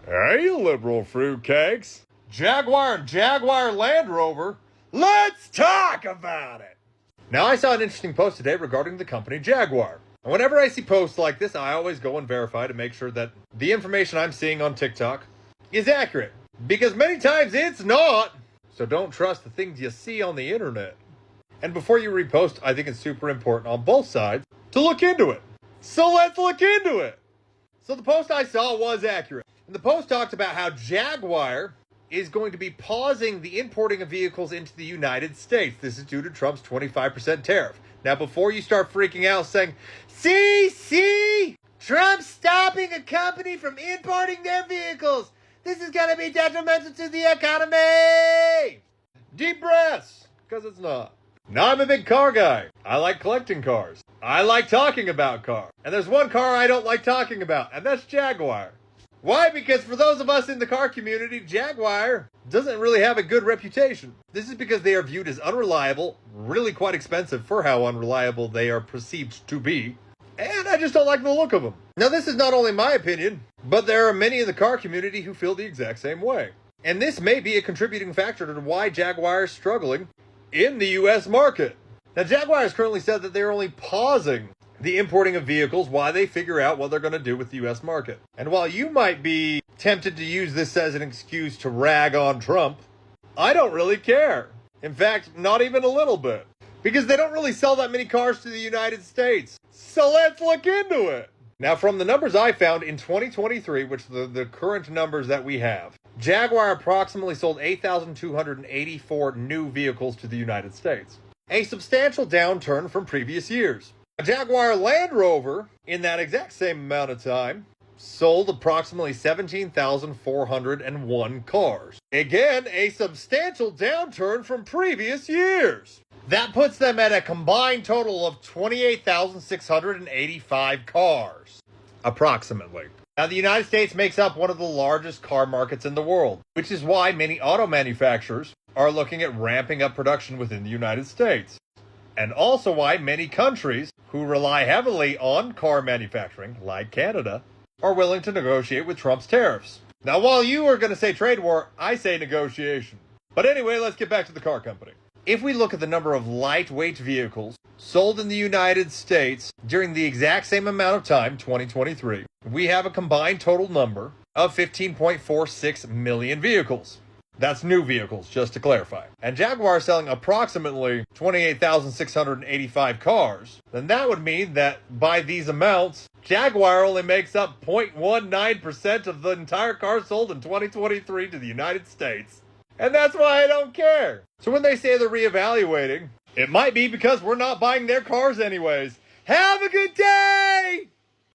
Hey, you liberal fruitcakes. Jaguar and Jaguar Land Rover. Let's talk about it. Now, I saw an interesting post today regarding the company Jaguar. And whenever I see posts like this, I always go and verify to make sure that the information I'm seeing on TikTok is accurate. Because many times it's not. So don't trust the things you see on the internet. And before you repost, I think it's super important on both sides to look into it. So let's look into it. So the post I saw was accurate. And the post talked about how Jaguar is going to be pausing the importing of vehicles into the United States. This is due to Trump's 25% tariff. Now, before you start freaking out saying, see, Trump's stopping a company from importing their vehicles. This is going to be detrimental to the economy. Deep breaths, because it's not. Now, I'm a big car guy. I like collecting cars. I like talking about cars. And there's one car I don't like talking about, and that's Jaguar. Why? Because for those of us in the car community, Jaguar doesn't really have a good reputation. This is because they are viewed as unreliable, really quite expensive for how unreliable they are perceived to be. And I just don't like the look of them. Now, this is not only my opinion, but there are many in the car community who feel the exact same way. And this may be a contributing factor to why Jaguar is struggling in the U.S. market. Now, Jaguar has currently said that they're only pausing the importing of vehicles while they figure out what they're going to do with the U.S. market. And while you might be tempted to use this as an excuse to rag on Trump, I don't really care. In fact, not even a little bit. Because they don't really sell that many cars to the United States. So let's look into it. Now, from the numbers I found in 2023, which are the current numbers that we have, Jaguar approximately sold 8,284 new vehicles to the United States. A substantial downturn from previous years. A Jaguar Land Rover, in that exact same amount of time, sold approximately 17,401 cars. Again, a substantial downturn from previous years. That puts them at a combined total of 28,685 cars, approximately. Now, the United States makes up one of the largest car markets in the world, which is why many auto manufacturers are looking at ramping up production within the United States. And also why many countries who rely heavily on car manufacturing, like Canada, are willing to negotiate with Trump's tariffs. Now, while you are going to say trade war, I say negotiation. But anyway, let's get back to the car company. If we look at the number of lightweight vehicles sold in the United States during the exact same amount of time, 2023, we have a combined total number of 15.46 million vehicles. That's new vehicles, just to clarify. And Jaguar is selling approximately 28,685 cars. Then that would mean that by these amounts, Jaguar only makes up 0.19% of the entire cars sold in 2023 to the United States. And that's why I don't care. So when they say they're reevaluating, it might be because we're not buying their cars anyways. Have a good day!